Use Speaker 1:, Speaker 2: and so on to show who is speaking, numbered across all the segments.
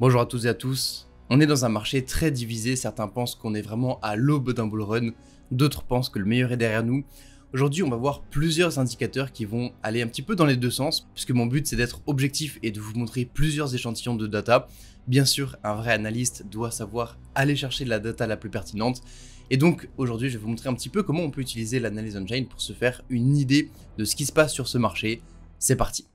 Speaker 1: Bonjour à toutes et à tous. On est dans un marché très divisé, certains pensent qu'on est vraiment à l'aube d'un bull run, d'autres pensent que le meilleur est derrière nous. Aujourd'hui, on va voir plusieurs indicateurs qui vont aller un petit peu dans les deux sens, puisque mon but c'est d'être objectif et de vous montrer plusieurs échantillons de data. Bien sûr, un vrai analyste doit savoir aller chercher la data la plus pertinente. Et donc aujourd'hui, je vais vous montrer un petit peu comment on peut utiliser l'analyse on-chain pour se faire une idée de ce qui se passe sur ce marché. C'est parti.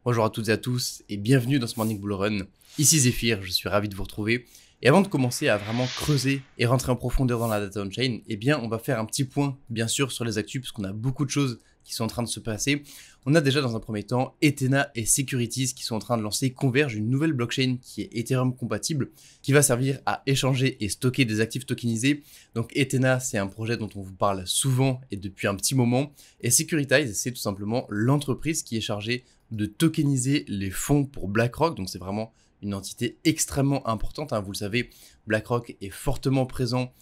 Speaker 1: Bonjour à toutes et à tous et bienvenue dans ce Morning Bull Run. Ici Zephyr, je suis ravi de vous retrouver. Et avant de commencer à vraiment creuser et rentrer en profondeur dans la data on-chain, eh bien on va faire un petit point bien sûr sur les actus parce qu'on a beaucoup de choses qui sont en train de se passer. On a déjà dans un premier temps Ethena et Securities qui sont en train de lancer Converge, une nouvelle blockchain qui est Ethereum compatible, qui va servir à échanger et stocker des actifs tokenisés. Donc Ethena, c'est un projet dont on vous parle souvent et depuis un petit moment. Et Securitize, c'est tout simplement l'entreprise qui est chargée de tokeniser les fonds pour BlackRock. Donc c'est vraiment une entité extrêmement importante. Vous le savez, BlackRock est fortement présent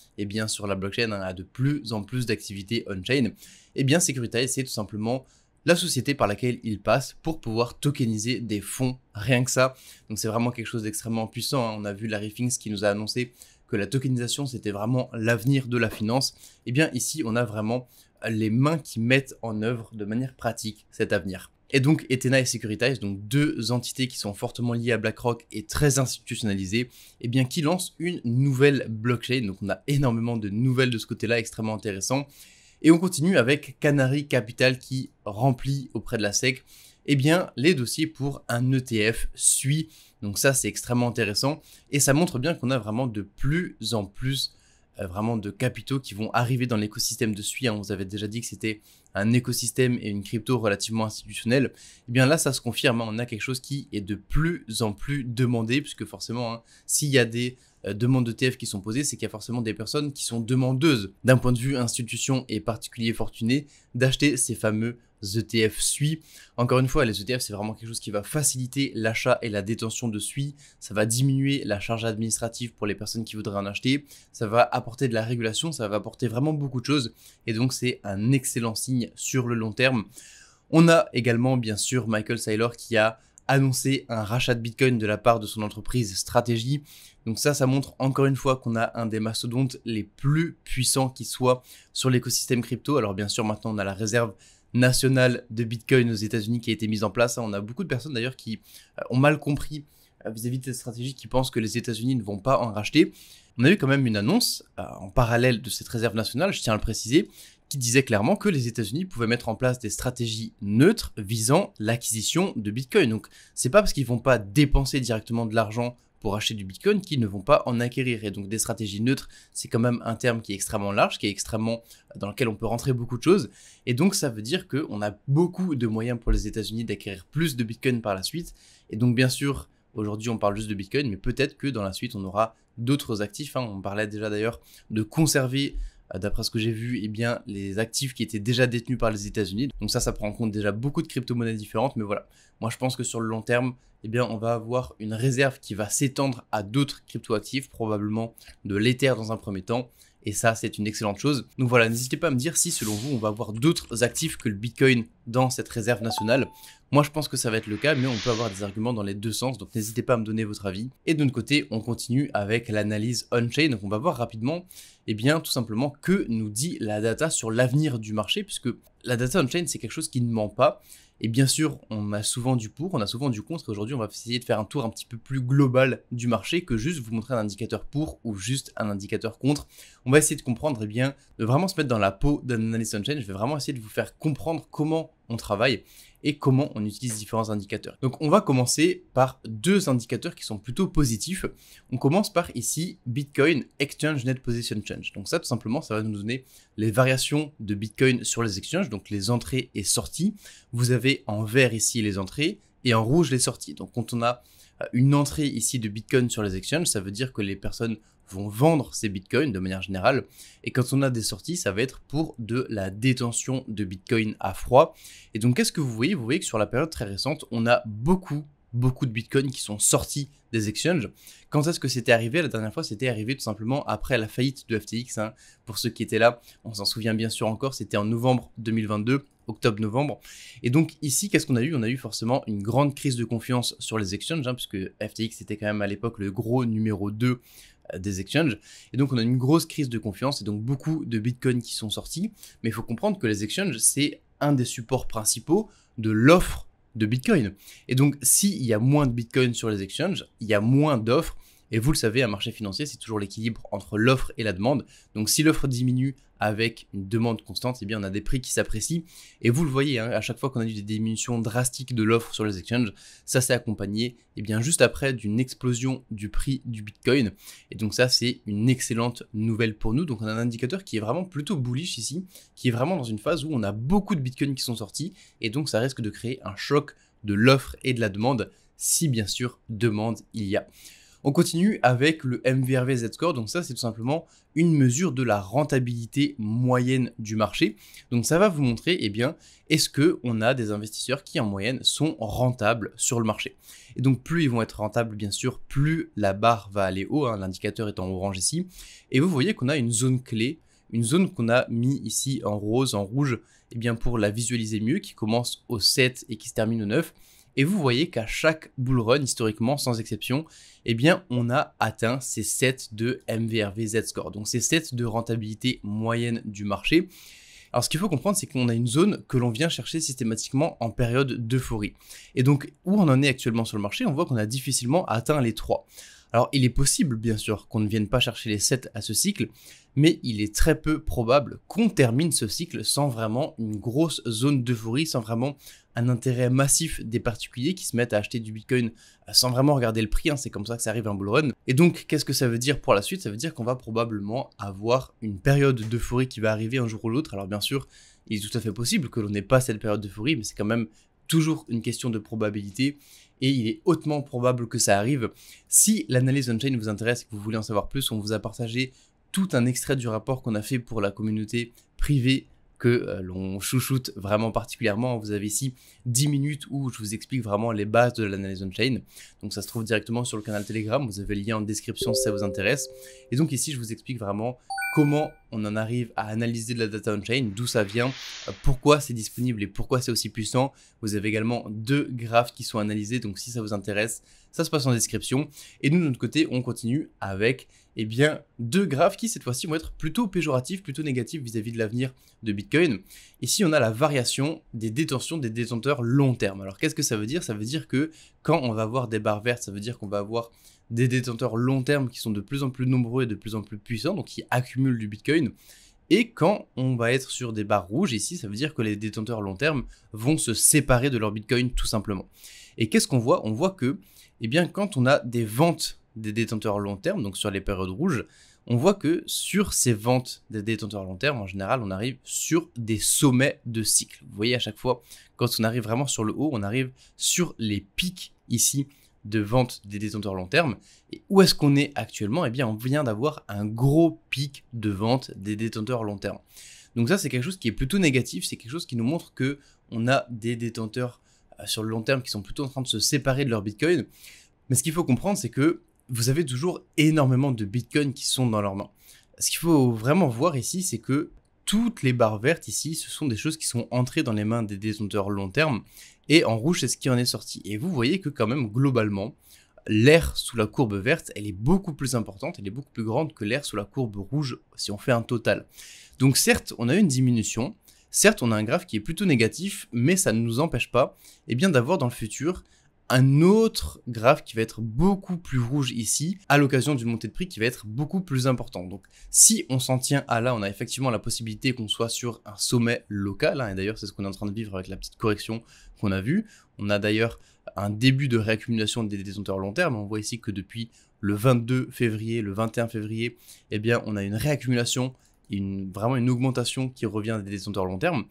Speaker 1: sur la blockchain, a de plus en plus d'activités on-chain. Et bien Securitize, c'est tout simplement la société par laquelle il passe pour pouvoir tokeniser des fonds, rien que ça. Donc c'est vraiment quelque chose d'extrêmement puissant. On a vu Larry Fink qui nous a annoncé que la tokenisation c'était vraiment l'avenir de la finance. Et bien ici on a vraiment les mains qui mettent en œuvre de manière pratique cet avenir. Et donc Ethena et Securitize, donc deux entités qui sont fortement liées à BlackRock et très institutionnalisées, et bien qui lancent une nouvelle blockchain. Donc on a énormément de nouvelles de ce côté-là, extrêmement intéressant. Et on continue avec Canary Capital qui remplit auprès de la SEC les dossiers pour un ETF SUI. Donc ça c'est extrêmement intéressant et ça montre bien qu'on a vraiment de plus en plus vraiment de capitaux qui vont arriver dans l'écosystème de SUI. On vous avait déjà dit que c'était un écosystème et une crypto relativement institutionnelle. Et bien là ça se confirme, on a quelque chose qui est de plus en plus demandé puisque forcément s'il y a des demandes d'ETF qui sont posées, c'est qu'il y a forcément des personnes qui sont demandeuses d'un point de vue institution et particulier fortuné d'acheter ces fameux ETF SUI. Encore une fois, les ETF, c'est vraiment quelque chose qui va faciliter l'achat et la détention de SUI. Ça va diminuer la charge administrative pour les personnes qui voudraient en acheter. Ça va apporter de la régulation, ça va apporter vraiment beaucoup de choses. Et donc, c'est un excellent signe sur le long terme. On a également, bien sûr, Michael Saylor qui a annoncé un rachat de Bitcoin de la part de son entreprise Strategy. Donc ça montre encore une fois qu'on a un des mastodontes les plus puissants qui soit sur l'écosystème crypto. Alors bien sûr, maintenant on a la réserve nationale de Bitcoin aux États-Unis qui a été mise en place. On a beaucoup de personnes d'ailleurs qui ont mal compris vis-à-vis de cette stratégie, qui pensent que les États-Unis ne vont pas en racheter. On a eu quand même une annonce en parallèle de cette réserve nationale, je tiens à le préciser, qui disait clairement que les États-Unis pouvaient mettre en place des stratégies neutres visant l'acquisition de Bitcoin. Donc c'est pas parce qu'ils vont pas dépenser directement de l'argent pour acheter du Bitcoin qu'ils ne vont pas en acquérir. Et donc des stratégies neutres, c'est quand même un terme qui est extrêmement large, qui est extrêmement dans lequel on peut rentrer beaucoup de choses. Et donc ça veut dire qu'on a beaucoup de moyens pour les États-Unis d'acquérir plus de Bitcoin par la suite. Et donc bien sûr, aujourd'hui on parle juste de Bitcoin, mais peut-être que dans la suite on aura d'autres actifs. On parlait déjà d'ailleurs de conserver, d'après ce que j'ai vu, les actifs qui étaient déjà détenus par les États-Unis. Donc ça prend en compte déjà beaucoup de crypto-monnaies différentes. Mais voilà, moi je pense que sur le long terme, on va avoir une réserve qui va s'étendre à d'autres crypto-actifs, probablement de l'Ether dans un premier temps. Et ça, c'est une excellente chose. Donc voilà, n'hésitez pas à me dire si selon vous, on va avoir d'autres actifs que le Bitcoin dans cette réserve nationale. Moi, je pense que ça va être le cas, mais on peut avoir des arguments dans les deux sens. Donc n'hésitez pas à me donner votre avis. Et de notre côté, on continue avec l'analyse on-chain. Donc on va voir rapidement, tout simplement, que nous dit la data sur l'avenir du marché, puisque la data on-chain, c'est quelque chose qui ne ment pas. Et bien sûr, on a souvent du pour, on a souvent du contre. Et aujourd'hui, on va essayer de faire un tour un petit peu plus global du marché que juste vous montrer un indicateur pour ou juste un indicateur contre. On va essayer de comprendre, de vraiment se mettre dans la peau d'un analyste on-chain. Je vais vraiment essayer de vous faire comprendre comment on travaille et comment on utilise différents indicateurs. Donc on va commencer par deux indicateurs qui sont plutôt positifs. On commence par ici Bitcoin Exchange Net Position Change. Donc ça tout simplement ça va nous donner les variations de Bitcoin sur les exchanges, donc les entrées et sorties. Vous avez en vert ici les entrées et en rouge les sorties. Donc quand on a une entrée ici de Bitcoin sur les exchanges, ça veut dire que les personnes vont vendre ces bitcoins de manière générale. Et quand on a des sorties, ça va être pour de la détention de bitcoin à froid. Et donc, qu'est-ce que vous voyez? Vous voyez que sur la période très récente, on a beaucoup beaucoup de bitcoins qui sont sortis des exchanges. Quand est-ce que c'était arrivé? La dernière fois, c'était arrivé tout simplement après la faillite de FTX. Hein. Pour ceux qui étaient là, on s'en souvient bien sûr encore, c'était en novembre 2022, octobre-novembre. Et donc ici, qu'est-ce qu'on a eu? On a eu forcément une grande crise de confiance sur les exchanges, hein, puisque FTX était quand même à l'époque le gros numéro 2 des exchanges. Et donc on a une grosse crise de confiance et donc beaucoup de bitcoins qui sont sortis. Mais il faut comprendre que les exchanges, c'est un des supports principaux de l'offre de Bitcoin. Et donc, s'il y a moins de Bitcoin sur les exchanges, il y a moins d'offres. Et vous le savez, un marché financier, c'est toujours l'équilibre entre l'offre et la demande. Donc, si l'offre diminue avec une demande constante, eh bien, on a des prix qui s'apprécient. Et vous le voyez, hein, à chaque fois qu'on a eu des diminutions drastiques de l'offre sur les exchanges, ça s'est accompagné, eh bien, juste après d'une explosion du prix du Bitcoin. Et donc, ça, c'est une excellente nouvelle pour nous. Donc, on a un indicateur qui est vraiment plutôt bullish ici, qui est vraiment dans une phase où on a beaucoup de Bitcoin qui sont sortis. Et donc, ça risque de créer un choc de l'offre et de la demande, si bien sûr, demande il y a. On continue avec le MVRV Z-Score, donc ça c'est tout simplement une mesure de la rentabilité moyenne du marché. Donc ça va vous montrer, eh bien, est-ce qu'on a des investisseurs qui en moyenne sont rentables sur le marché. Et donc plus ils vont être rentables, bien sûr, plus la barre va aller haut, hein, l'indicateur est en orange ici. Et vous voyez qu'on a une zone clé, une zone qu'on a mis ici en rose, en rouge, eh bien pour la visualiser mieux, qui commence au 7 et qui se termine au 9. Et vous voyez qu'à chaque bull run, historiquement, sans exception, eh bien, on a atteint ces 7 de MVRV Z-Score. Donc, ces 7 de rentabilité moyenne du marché. Alors, ce qu'il faut comprendre, c'est qu'on a une zone que l'on vient chercher systématiquement en période d'euphorie. Et donc, où on en est actuellement sur le marché, on voit qu'on a difficilement atteint les 3. Alors, il est possible, bien sûr, qu'on ne vienne pas chercher les 7 à ce cycle, mais il est très peu probable qu'on termine ce cycle sans vraiment une grosse zone d'euphorie, sans vraiment un intérêt massif des particuliers qui se mettent à acheter du Bitcoin sans vraiment regarder le prix, hein, c'est comme ça que ça arrive un bull run. Et donc, qu'est-ce que ça veut dire pour la suite? Ça veut dire qu'on va probablement avoir une période d'euphorie qui va arriver un jour ou l'autre. Alors bien sûr, il est tout à fait possible que l'on n'ait pas cette période d'euphorie, mais c'est quand même toujours une question de probabilité. Et il est hautement probable que ça arrive. Si l'analyse on-chain vous intéresse et que vous voulez en savoir plus, on vous a partagé tout un extrait du rapport qu'on a fait pour la communauté privée que l'on chouchoute vraiment particulièrement. Vous avez ici 10 minutes où je vous explique vraiment les bases de l'analyse on-chain. Donc ça se trouve directement sur le canal Telegram, vous avez le lien en description si ça vous intéresse. Et donc ici je vous explique vraiment comment on en arrive à analyser de la data on-chain, d'où ça vient, pourquoi c'est disponible et pourquoi c'est aussi puissant. Vous avez également 2 graphes qui sont analysés, donc si ça vous intéresse, ça se passe en description. Et nous de notre côté, on continue avec eh bien, 2 graphes qui cette fois-ci vont être plutôt péjoratifs, plutôt négatifs vis-à-vis de l'avenir de Bitcoin. Ici, on a la variation des détentions des détenteurs long terme. Alors qu'est-ce que ça veut dire? Ça veut dire que quand on va avoir des barres vertes, ça veut dire qu'on va avoir des détenteurs long terme qui sont de plus en plus nombreux et de plus en plus puissants, donc qui accumulent du Bitcoin. Et quand on va être sur des barres rouges, ici, ça veut dire que les détenteurs long terme vont se séparer de leur Bitcoin tout simplement. Et qu'est-ce qu'on voit? On voit que, eh bien, quand on a des ventes des détenteurs long terme, donc sur les périodes rouges, on voit que sur ces ventes des détenteurs long terme, en général, on arrive sur des sommets de cycle. Vous voyez, à chaque fois, quand on arrive vraiment sur le haut, on arrive sur les pics ici de vente des détenteurs long terme. Et où est-ce qu'on est actuellement? Eh bien, on vient d'avoir un gros pic de vente des détenteurs long terme. Donc ça, c'est quelque chose qui est plutôt négatif. C'est quelque chose qui nous montre que on a des détenteurs sur le long terme qui sont plutôt en train de se séparer de leur Bitcoin. Mais ce qu'il faut comprendre, c'est que vous avez toujours énormément de Bitcoin qui sont dans leurs mains. Ce qu'il faut vraiment voir ici, c'est que toutes les barres vertes ici, ce sont des choses qui sont entrées dans les mains des détenteurs long terme. Et en rouge, c'est ce qui en est sorti. Et vous voyez que quand même, globalement, l'air sous la courbe verte, elle est beaucoup plus importante, elle est beaucoup plus grande que l'air sous la courbe rouge si on fait un total. Donc certes, on a une diminution, certes, on a un graphe qui est plutôt négatif, mais ça ne nous empêche pas d'avoir dans le futur un autre graphe qui va être beaucoup plus rouge ici, à l'occasion d'une montée de prix qui va être beaucoup plus importante. Donc si on s'en tient à là, on a effectivement la possibilité qu'on soit sur un sommet local, hein, et d'ailleurs c'est ce qu'on est en train de vivre avec la petite correction qu'on a vue. On a d'ailleurs un début de réaccumulation des détenteurs long terme. On voit ici que depuis le 22 février, le 21 février, eh bien on a une réaccumulation, vraiment une augmentation qui revient des détenteurs long terme,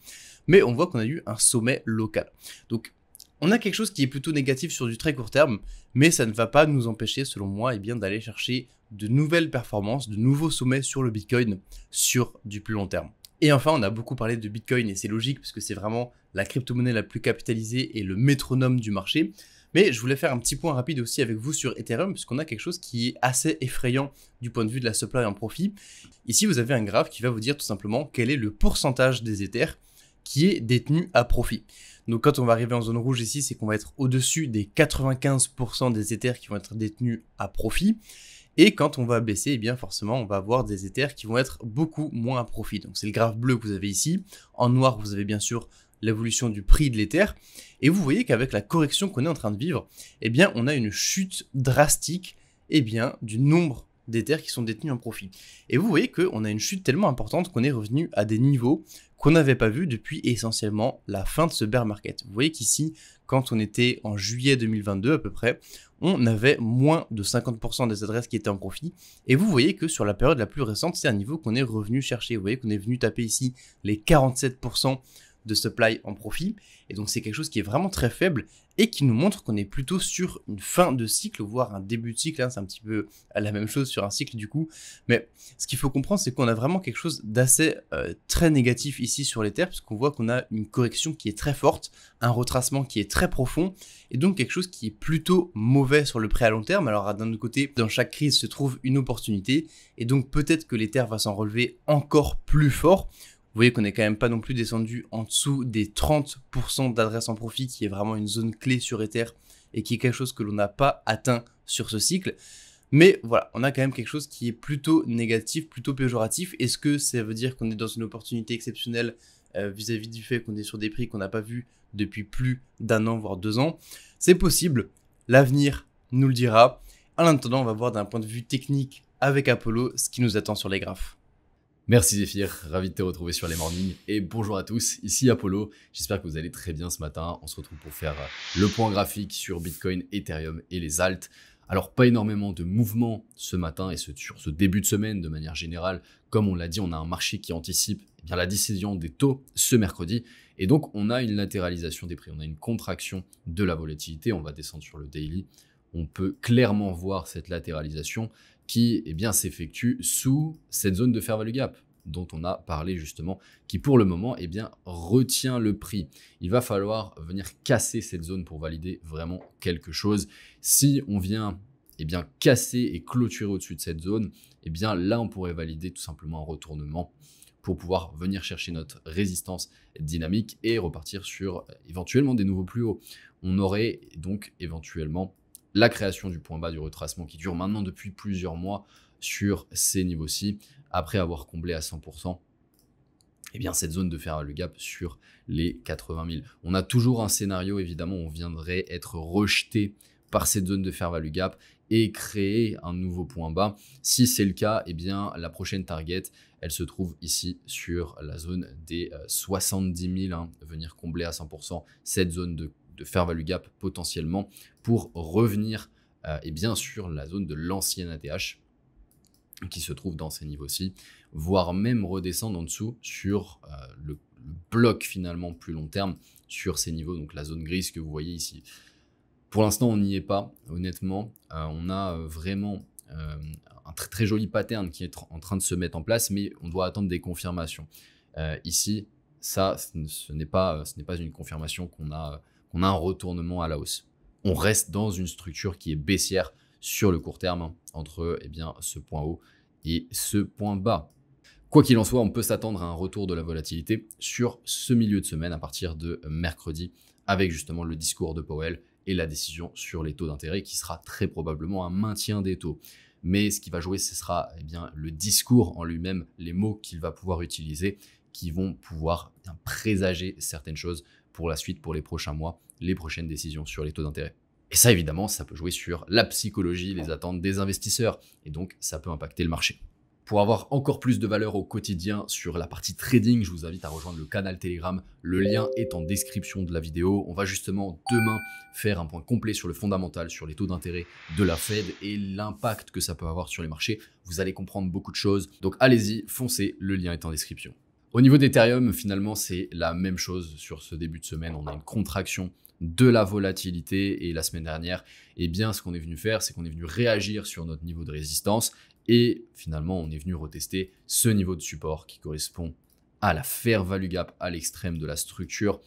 Speaker 1: mais on voit qu'on a eu un sommet local. Donc on a quelque chose qui est plutôt négatif sur du très court terme, mais ça ne va pas nous empêcher, selon moi, d'aller chercher de nouvelles performances, de nouveaux sommets sur le Bitcoin sur du plus long terme. Et enfin, on a beaucoup parlé de Bitcoin, et c'est logique, parce que c'est vraiment la crypto-monnaie la plus capitalisée et le métronome du marché. Mais je voulais faire un petit point rapide aussi avec vous sur Ethereum, puisqu'on a quelque chose qui est assez effrayant du point de vue de la supply en profit. Ici, vous avez un graphe qui va vous dire tout simplement quel est le pourcentage des Ethers qui est détenu à profit. Donc quand on va arriver en zone rouge ici, c'est qu'on va être au-dessus des 95% des Ethers qui vont être détenus à profit. Et quand on va baisser, eh bien forcément, on va avoir des Ethers qui vont être beaucoup moins à profit. Donc c'est le graphe bleu que vous avez ici. En noir, vous avez bien sûr l'évolution du prix de l'Ether. Et vous voyez qu'avec la correction qu'on est en train de vivre, eh bien on a une chute drastique du nombre d'Ethers qui sont détenus en profit. Et vous voyez qu'on a une chute tellement importante qu'on est revenu à des niveaux qu'on n'avait pas vus depuis essentiellement la fin de ce bear market. Vous voyez qu'ici, quand on était en juillet 2022 à peu près, on avait moins de 50% des adresses qui étaient en profit. Et vous voyez que sur la période la plus récente, c'est un niveau qu'on est revenu chercher. Vous voyez qu'on est venu taper ici les 47% de supply en profit. Et donc c'est quelque chose qui est vraiment très faible et qui nous montre qu'on est plutôt sur une fin de cycle, voire un début de cycle. C'est un petit peu la même chose sur un cycle du coup. Mais ce qu'il faut comprendre, c'est qu'on a vraiment quelque chose d'assez très négatif ici sur l'Ether, puisqu'on voit qu'on a une correction qui est très forte, un retracement qui est très profond, et donc quelque chose qui est plutôt mauvais sur le prêt à long terme. Alors d'un autre côté, dans chaque crise se trouve une opportunité, et donc peut-être que l'Ether va s'en relever encore plus fort. Vous voyez qu'on n'est quand même pas non plus descendu en dessous des 30% d'adresses en profit, qui est vraiment une zone clé sur Ether et qui est quelque chose que l'on n'a pas atteint sur ce cycle. Mais voilà, on a quand même quelque chose qui est plutôt négatif, plutôt péjoratif. Est-ce que ça veut dire qu'on est dans une opportunité exceptionnelle vis-à-vis du fait qu'on est sur des prix qu'on n'a pas vus depuis plus d'un an, voire 2 ans? C'est possible, l'avenir nous le dira. En attendant, on va voir d'un point de vue technique avec Apollo ce qui nous attend sur les graphes.
Speaker 2: Merci Zéphyr, ravi de te retrouver sur les mornings et bonjour à tous, ici Apollo, j'espère que vous allez très bien ce matin. On se retrouve pour faire le point graphique sur Bitcoin, Ethereum et les alts. Alors pas énormément de mouvements ce matin et sur ce début de semaine de manière générale. Comme on l'a dit, on a un marché qui anticipe la décision des taux ce mercredi et donc on a une latéralisation des prix, on a une contraction de la volatilité. On va descendre sur le daily, on peut clairement voir cette latéralisation qui s'effectue sous cette zone de fair value gap dont on a parlé justement, qui pour le moment retient le prix. Il va falloir venir casser cette zone pour valider vraiment quelque chose. Si on vient casser et clôturer au-dessus de cette zone, là on pourrait valider tout simplement un retournement pour pouvoir venir chercher notre résistance dynamique et repartir sur éventuellement des nouveaux plus hauts. On aurait donc éventuellement la création du point bas du retracement qui dure maintenant depuis plusieurs mois sur ces niveaux-ci, après avoir comblé à 100% cette zone de fair value gap sur les 80 000. On a toujours un scénario, évidemment, où on viendrait être rejeté par cette zone de fair value gap et créer un nouveau point bas. Si c'est le cas, la prochaine target, elle se trouve ici sur la zone des 70 000, venir combler à 100% cette zone de fair value gap potentiellement pour revenir sur la zone de l'ancienne ATH qui se trouve dans ces niveaux-ci, voire même redescendre en dessous sur le bloc finalement plus long terme sur ces niveaux, donc la zone grise que vous voyez ici. Pour l'instant, on n'y est pas, honnêtement. On a vraiment un très, très joli pattern qui est en train de se mettre en place, mais on doit attendre des confirmations. Ici, ça, ce n'est pas une confirmation qu'on a un retournement à la hausse. On reste dans une structure qui est baissière sur le court terme entre ce point haut et ce point bas. Quoi qu'il en soit, on peut s'attendre à un retour de la volatilité sur ce milieu de semaine à partir de mercredi avec justement le discours de Powell et la décision sur les taux d'intérêt qui sera très probablement un maintien des taux. Mais ce qui va jouer, ce sera le discours en lui-même, les mots qu'il va pouvoir utiliser qui vont pouvoir présager certaines choses pour la suite, pour les prochains mois, les prochaines décisions sur les taux d'intérêt. Et ça, évidemment, ça peut jouer sur la psychologie, les attentes des investisseurs. Et donc, ça peut impacter le marché. Pour avoir encore plus de valeur au quotidien sur la partie trading, je vous invite à rejoindre le canal Telegram. Le lien est en description de la vidéo. On va justement demain faire un point complet sur le fondamental, sur les taux d'intérêt de la Fed et l'impact que ça peut avoir sur les marchés. Vous allez comprendre beaucoup de choses. Donc, allez-y, foncez, le lien est en description. Au niveau d'Ethereum, finalement, c'est la même chose sur ce début de semaine. On a une contraction de la volatilité et la semaine dernière, ce qu'on est venu faire, c'est qu'on est venu réagir sur notre niveau de résistance et finalement, on est venu retester ce niveau de support qui correspond à la fair value gap à l'extrême de la structure.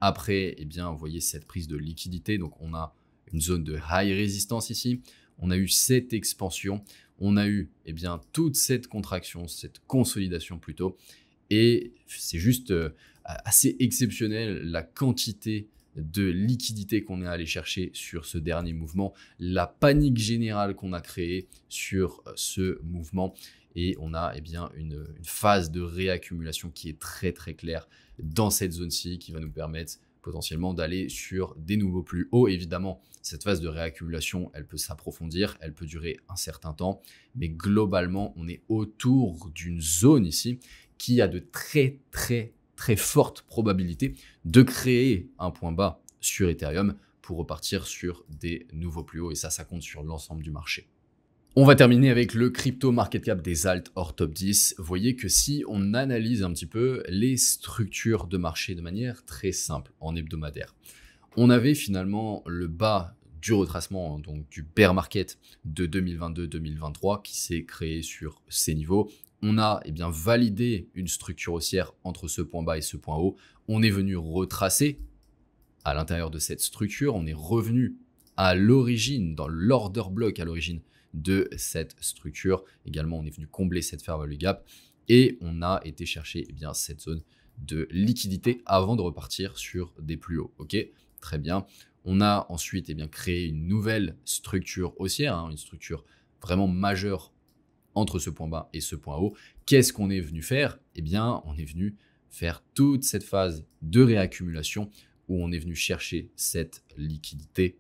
Speaker 2: Après, vous voyez cette prise de liquidité, donc on a une zone de high résistance ici. On a eu cette expansion. On a eu toute cette contraction, cette consolidation plutôt. Et c'est juste assez exceptionnel la quantité de liquidité qu'on est allé chercher sur ce dernier mouvement, la panique générale qu'on a créée sur ce mouvement. Et on a une phase de réaccumulation qui est très très claire dans cette zone-ci qui va nous permettre potentiellement d'aller sur des nouveaux plus hauts. Évidemment, cette phase de réaccumulation, elle peut s'approfondir, elle peut durer un certain temps, mais globalement, on est autour d'une zone ici qui a de très très très fortes probabilités de créer un point bas sur Ethereum pour repartir sur des nouveaux plus hauts. Et ça compte sur l'ensemble du marché. On va terminer avec le crypto market cap des alt hors top 10. Vous voyez que si on analyse un petit peu les structures de marché de manière très simple en hebdomadaire, on avait finalement le bas du retracement, donc du bear market de 2022-2023 qui s'est créé sur ces niveaux. On a validé une structure haussière entre ce point bas et ce point haut. On est venu retracer à l'intérieur de cette structure. On est revenu à l'origine, dans l'order block à l'origine de cette structure. Également, on est venu combler cette fair value gap et on a été chercher cette zone de liquidité avant de repartir sur des plus hauts. Ok, très bien. On a ensuite créé une nouvelle structure haussière, une structure vraiment majeure entre ce point bas et ce point haut. Qu'est-ce qu'on est venu faire? On est venu faire toute cette phase de réaccumulation où on est venu chercher cette liquidité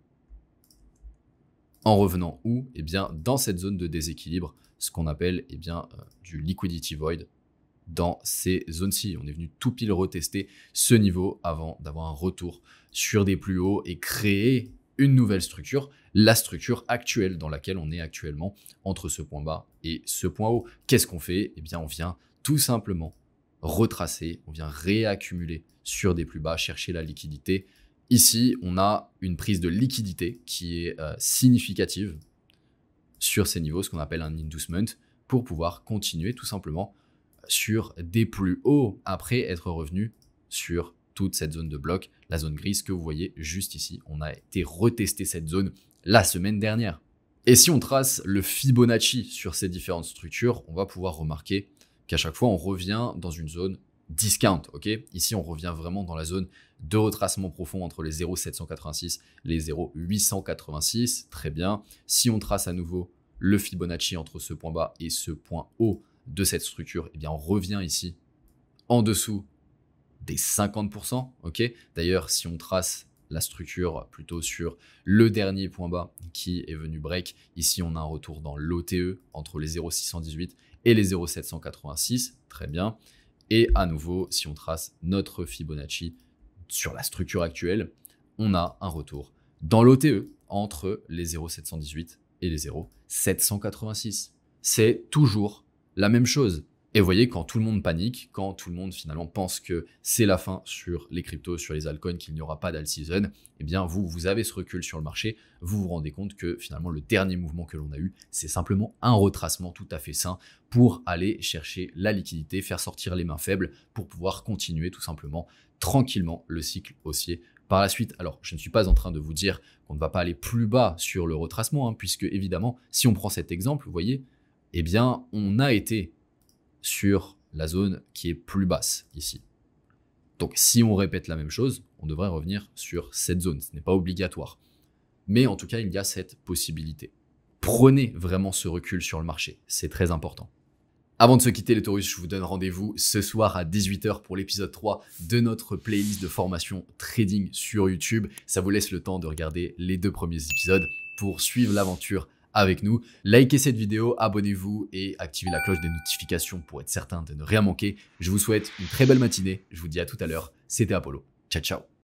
Speaker 2: en revenant où? Dans cette zone de déséquilibre, ce qu'on appelle du liquidity void. Dans ces zones-ci, on est venu tout pile retester ce niveau avant d'avoir un retour sur des plus hauts et créer une nouvelle structure, la structure actuelle dans laquelle on est actuellement entre ce point bas et ce point haut. Qu'est-ce qu'on fait? On vient tout simplement retracer, on vient réaccumuler sur des plus bas, chercher la liquidité. Ici, on a une prise de liquidité qui est significative sur ces niveaux, ce qu'on appelle un inducement, pour pouvoir continuer tout simplement sur des plus hauts après être revenu sur toute cette zone de bloc, la zone grise que vous voyez juste ici. On a été retester cette zone la semaine dernière. Et si on trace le Fibonacci sur ces différentes structures, on va pouvoir remarquer qu'à chaque fois, on revient dans une zone discount. Okay, ici, on revient vraiment dans la zone de retracement profond entre les 0,786 et les 0,886. Très bien. Si on trace à nouveau le Fibonacci entre ce point bas et ce point haut de cette structure, on revient ici en dessous des 50%. Okay, d'ailleurs, si on trace la structure plutôt sur le dernier point bas qui est venu break, ici, on a un retour dans l'OTE entre les 0,618 et les 0,786. Très bien. Et à nouveau, si on trace notre Fibonacci sur la structure actuelle, on a un retour dans l'OTE entre les 0,718 et les 0,786. C'est toujours la même chose. Et vous voyez, quand tout le monde panique, quand tout le monde finalement pense que c'est la fin sur les cryptos, sur les altcoins, qu'il n'y aura pas d'alt season, vous avez ce recul sur le marché, vous vous rendez compte que finalement le dernier mouvement que l'on a eu, c'est simplement un retracement tout à fait sain pour aller chercher la liquidité, faire sortir les mains faibles pour pouvoir continuer tout simplement tranquillement le cycle haussier par la suite. Alors, je ne suis pas en train de vous dire qu'on ne va pas aller plus bas sur le retracement, puisque évidemment, si on prend cet exemple, vous voyez, on a été sur la zone qui est plus basse ici. Donc si on répète la même chose, on devrait revenir sur cette zone. Ce n'est pas obligatoire. Mais en tout cas, il y a cette possibilité. Prenez vraiment ce recul sur le marché. C'est très important. Avant de se quitter les taurus, je vous donne rendez-vous ce soir à 18 h pour l'épisode 3 de notre playlist de formation trading sur YouTube. Ça vous laisse le temps de regarder les 2 premiers épisodes pour suivre l'aventure avec nous. Likez cette vidéo, abonnez-vous et activez la cloche des notifications pour être certain de ne rien manquer. Je vous souhaite une très belle matinée. Je vous dis à tout à l'heure. C'était Apollo. Ciao, ciao.